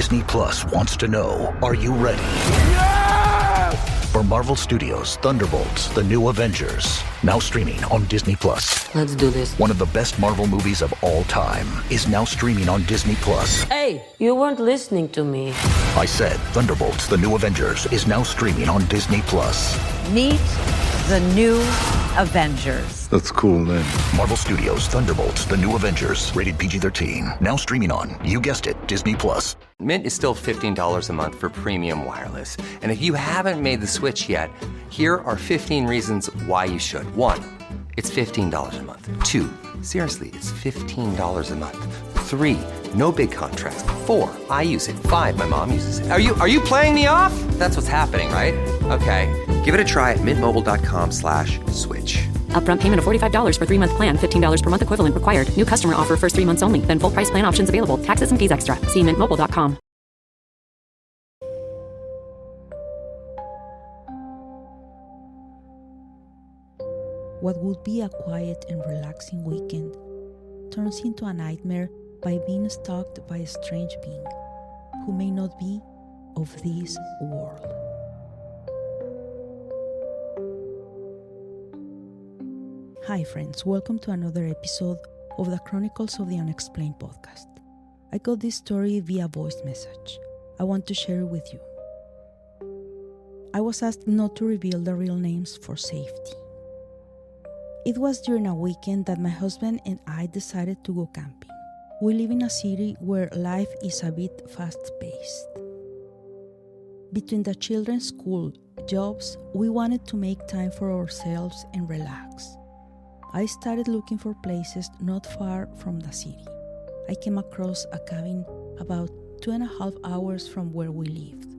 Disney Plus wants to know, are you ready? For Marvel Studios' Thunderbolts, The New Avengers, now streaming on Disney Plus. Let's do this. One of the best Marvel movies of all time is now streaming on Disney Plus. Hey, you weren't listening to me. I said Thunderbolts, The New Avengers is now streaming on Disney Plus. Meet the New Avengers. That's a cool name. Marvel Studios' Thunderbolts, The New Avengers, rated PG-13. Now streaming on, you guessed it, Disney Plus. Mint is still $15 a month for premium wireless. And if you haven't made the switch yet, here are 15 reasons why you should. 1, it's $15 a month. 2, seriously, it's $15 a month. 3, no big contracts. 4, I use it. 5, my mom uses it. Are you playing me off? That's what's happening, right? Okay, give it a try at mintmobile.com/switch. Upfront payment of $45 for 3-month plan, $15 per month equivalent required. New customer offer first 3 months only. Then full price plan options available. Taxes and fees extra. See mintmobile.com. What would be a quiet and relaxing weekend turns into a nightmare by being stalked by a strange being who may not be of this world. Hi friends, welcome to another episode of the Chronicles of the Unexplained podcast. I got this story via voice message. I want to share it with you. I was asked not to reveal the real names for safety. It was during a weekend that my husband and I decided to go camping. We live in a city where life is a bit fast-paced. Between the children's school, jobs, we wanted to make time for ourselves and relax. I started looking for places not far from the city. I came across a cabin about 2.5 hours from where we lived.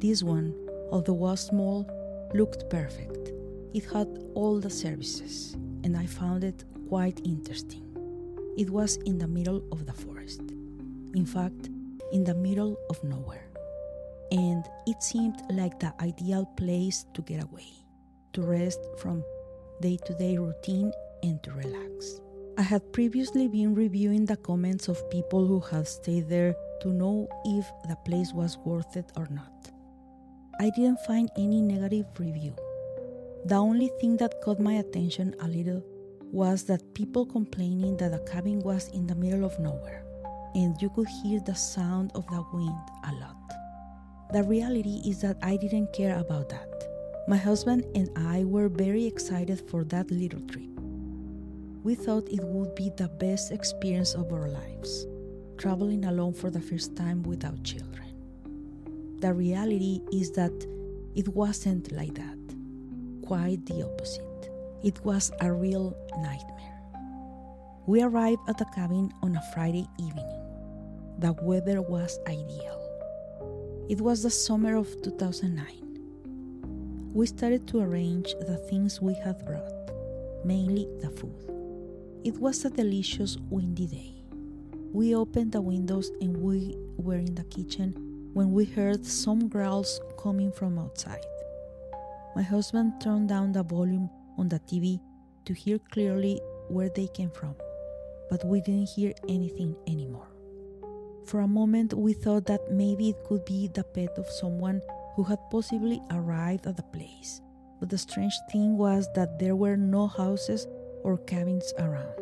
This one, although was small, looked perfect. It had all the services, and I found it quite interesting. It was in the middle of the forest. In fact, in the middle of nowhere. And it seemed like the ideal place to get away, to rest from day-to-day routine and to relax. I had previously been reviewing the comments of people who had stayed there to know if the place was worth it or not. I didn't find any negative review. The only thing that caught my attention a little was that people complaining that the cabin was in the middle of nowhere and you could hear the sound of the wind a lot. The reality is that I didn't care about that. My husband and I were very excited for that little trip. We thought it would be the best experience of our lives, traveling alone for the first time without children. The reality is that it wasn't like that. Quite the opposite. It was a real nightmare. We arrived at the cabin on a Friday evening. The weather was ideal. It was the summer of 2009. We started to arrange the things we had brought, mainly the food. It was a delicious windy day. We opened the windows and we were in the kitchen when we heard some growls coming from outside. My husband turned down the volume on the TV to hear clearly where they came from, but we didn't hear anything anymore. For a moment, we thought that maybe it could be the pet of someone who had possibly arrived at the place. But the strange thing was that there were no houses or cabins around.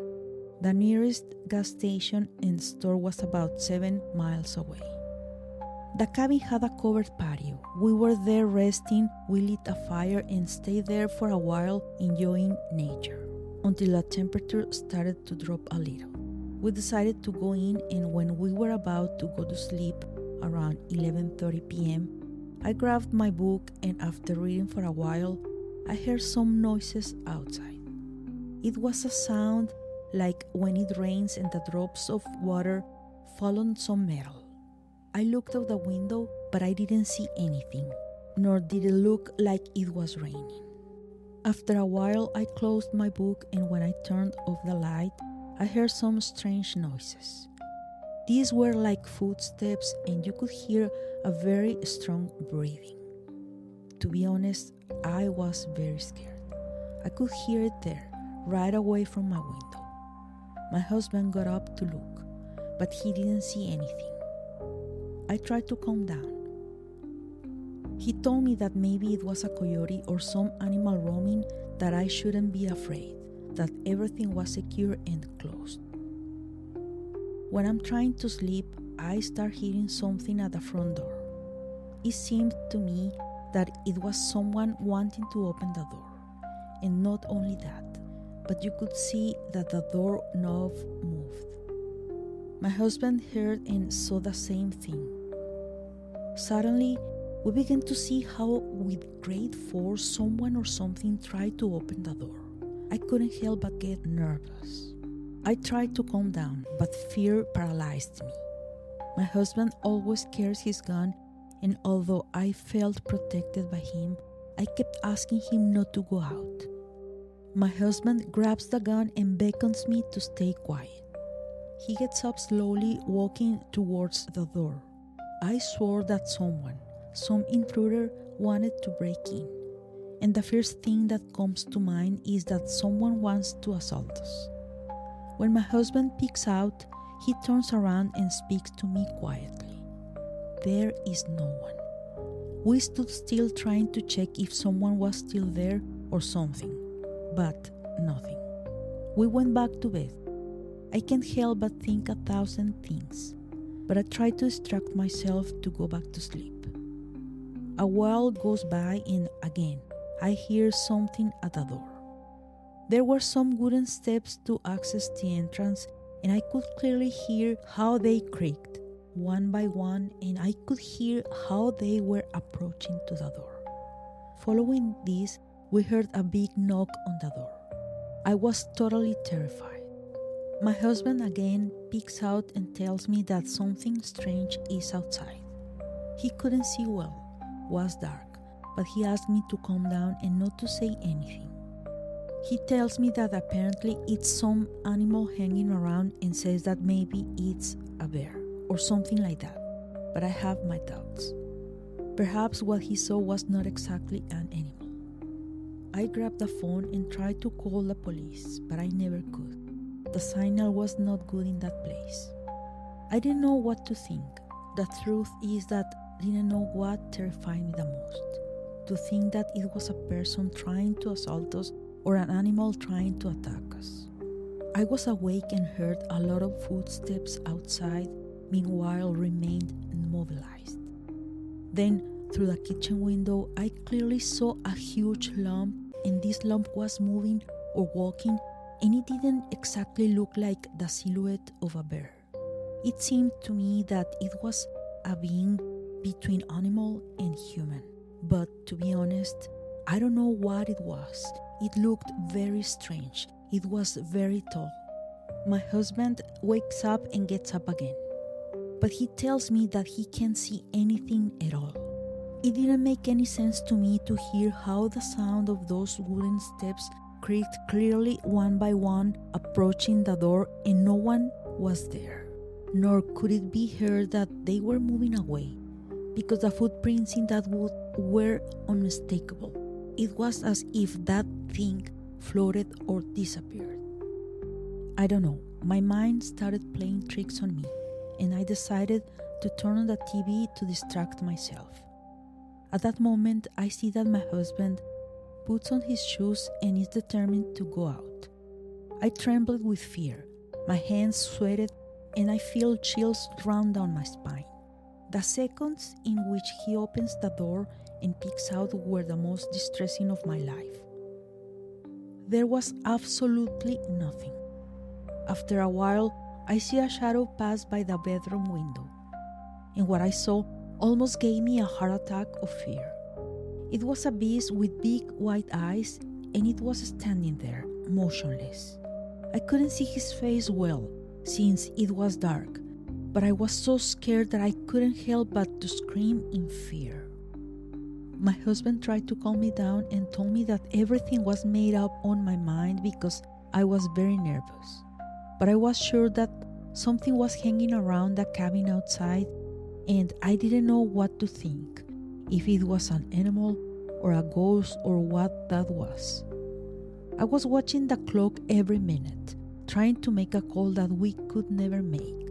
The nearest gas station and store was about 7 miles away. The cabin had a covered patio. We were there resting, we lit a fire and stayed there for a while enjoying nature, until the temperature started to drop a little. We decided to go in, and when we were about to go to sleep around 11:30 p.m., I grabbed my book, and after reading for a while, I heard some noises outside. It was a sound like when it rains and the drops of water fall on some metal. I looked out the window, but I didn't see anything, nor did it look like it was raining. After a while, I closed my book, and when I turned off the light, I heard some strange noises. These were like footsteps, and you could hear a very strong breathing. To be honest, I was very scared. I could hear it there, right away from my window. My husband got up to look, but he didn't see anything. I tried to calm down. He told me that maybe it was a coyote or some animal roaming, that I shouldn't be afraid, that everything was secure and closed. When I'm trying to sleep, I start hearing something at the front door. It seemed to me that it was someone wanting to open the door. And not only that, but you could see that the door knob moved. My husband heard and saw the same thing. Suddenly, we began to see how, with great force, someone or something tried to open the door. I couldn't help but get nervous. I tried to calm down, but fear paralyzed me. My husband always carries his gun, and although I felt protected by him, I kept asking him not to go out. My husband grabs the gun and beckons me to stay quiet. He gets up slowly, walking towards the door. I swore that some intruder wanted to break in, and the first thing that comes to mind is that someone wants to assault us. When my husband peeks out, he turns around and speaks to me quietly. There is no one. We stood still trying to check if someone was still there or something, but nothing. We went back to bed. I can't help but think 1,000 things, but I try to distract myself to go back to sleep. A while goes by and again, I hear something at the door. There were some wooden steps to access the entrance, and I could clearly hear how they creaked, one by one, and I could hear how they were approaching to the door. Following this, we heard a big knock on the door. I was totally terrified. My husband again peeks out and tells me that something strange is outside. He couldn't see well, was dark, but he asked me to calm down and not to say anything. He tells me that apparently it's some animal hanging around and says that maybe it's a bear or something like that, but I have my doubts. Perhaps what he saw was not exactly an animal. I grabbed the phone and tried to call the police, but I never could. The signal was not good in that place. I didn't know what to think. The truth is that I didn't know what terrified me the most. To think that it was a person trying to assault us or an animal trying to attack us. I was awake and heard a lot of footsteps outside, meanwhile remained immobilized. Then, through the kitchen window, I clearly saw a huge lump, and this lump was moving or walking, and it didn't exactly look like the silhouette of a bear. It seemed to me that it was a being between animal and human. But to be honest, I don't know what it was. It looked very strange. It was very tall. My husband wakes up and gets up again, but he tells me that he can't see anything at all. It didn't make any sense to me to hear how the sound of those wooden steps creaked clearly one by one, approaching the door, and no one was there. Nor could it be heard that they were moving away, because the footprints in that wood were unmistakable. It was as if that thing floated or disappeared. I don't know, my mind started playing tricks on me, and I decided to turn on the TV to distract myself. At that moment, I see that my husband puts on his shoes and is determined to go out. I trembled with fear, my hands sweated, and I feel chills run down my spine. The seconds in which he opens the door and peeks out were the most distressing of my life. There was absolutely nothing. After a while, I see a shadow pass by the bedroom window, and what I saw almost gave me a heart attack of fear. It was a beast with big white eyes, and it was standing there, motionless. I couldn't see his face well, since it was dark, but I was so scared that I couldn't help but to scream in fear. My husband tried to calm me down and told me that everything was made up on my mind because I was very nervous. But I was sure that something was hanging around the cabin outside, and I didn't know what to think, if it was an animal or a ghost or what that was. I was watching the clock every minute, trying to make a call that we could never make.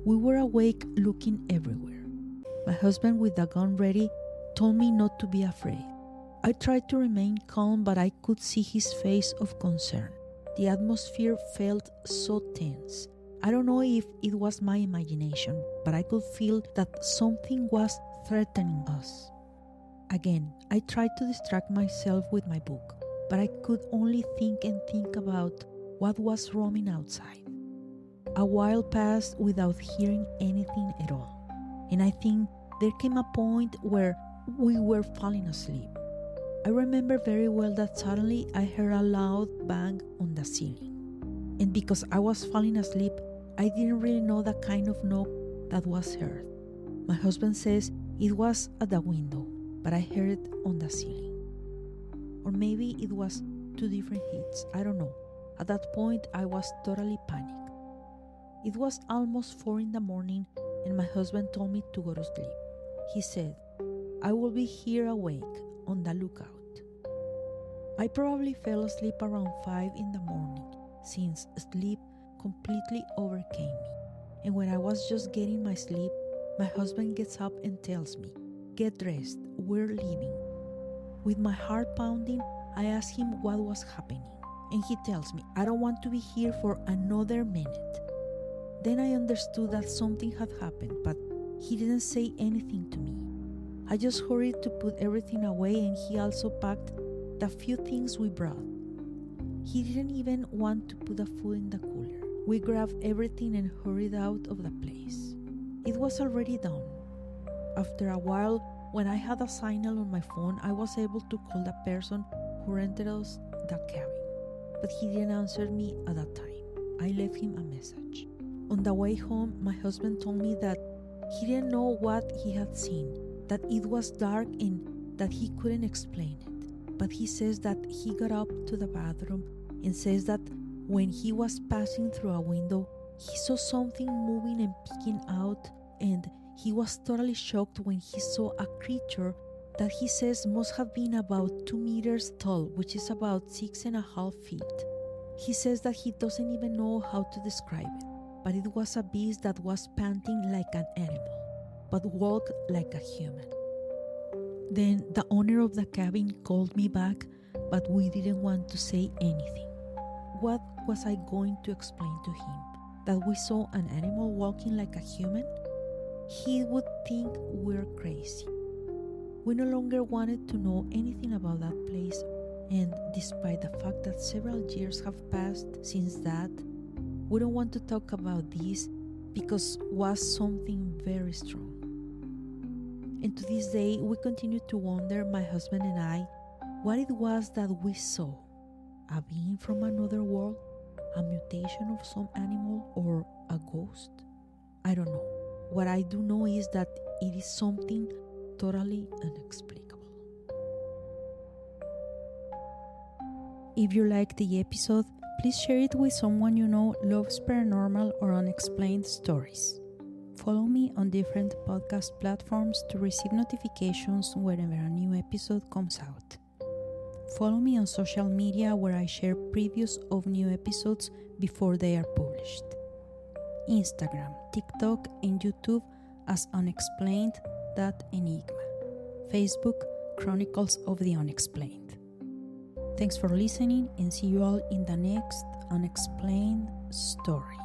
We were awake, looking everywhere. My husband, with the gun ready, told me not to be afraid. I tried to remain calm, but I could see his face of concern. The atmosphere felt so tense. I don't know if it was my imagination, but I could feel that something was threatening us. Again, I tried to distract myself with my book, but I could only think about what was roaming outside. A while passed without hearing anything at all, and I think there came a point where we were falling asleep. I remember very well that suddenly I heard a loud bang on the ceiling, and because I was falling asleep, I didn't really know the kind of knock that was heard. My husband says it was at the window, but I heard it on the ceiling. Or maybe it was 2 different hits, I don't know. At that point, I was totally panicked. It was almost 4 in the morning, and my husband told me to go to sleep. He said, "I will be here awake, on the lookout." I probably fell asleep around 5 in the morning, since sleep completely overcame me. And when I was just getting my sleep, my husband gets up and tells me, "Get dressed, we're leaving." With my heart pounding, I ask him what was happening, and he tells me, "I don't want to be here for another minute." Then I understood that something had happened, but he didn't say anything to me. I just hurried to put everything away, and he also packed the few things we brought. He didn't even want to put the food in the cooler. We grabbed everything and hurried out of the place. It was already done. After a while, when I had a signal on my phone, I was able to call the person who rented us the cabin, but he didn't answer me at that time. I left him a message. On the way home, my husband told me that he didn't know what he had seen, that it was dark and that he couldn't explain it. But he says that he got up to the bathroom and says that when he was passing through a window, he saw something moving and peeking out, and he was totally shocked when he saw a creature that he says must have been about 2 meters tall, which is about 6.5 feet. He says that he doesn't even know how to describe it, but it was a beast that was panting like an animal, but walked like a human. Then the owner of the cabin called me back, but we didn't want to say anything. What was I going to explain to him? That we saw an animal walking like a human? He would think we're crazy. We no longer wanted to know anything about that place, and despite the fact that several years have passed since that, we don't want to talk about this because it was something very strong. And to this day, we continue to wonder, my husband and I, what it was that we saw. A being from another world? A mutation of some animal? Or a ghost? I don't know. What I do know is that it is something totally inexplicable. If you liked the episode, please share it with someone you know loves paranormal or unexplained stories. Follow me on different podcast platforms to receive notifications whenever a new episode comes out. Follow me on social media where I share previews of new episodes before they are published. Instagram, TikTok, and YouTube as unexplained.enigma. Facebook, Chronicles of the Unexplained. Thanks for listening, and see you all in the next unexplained story.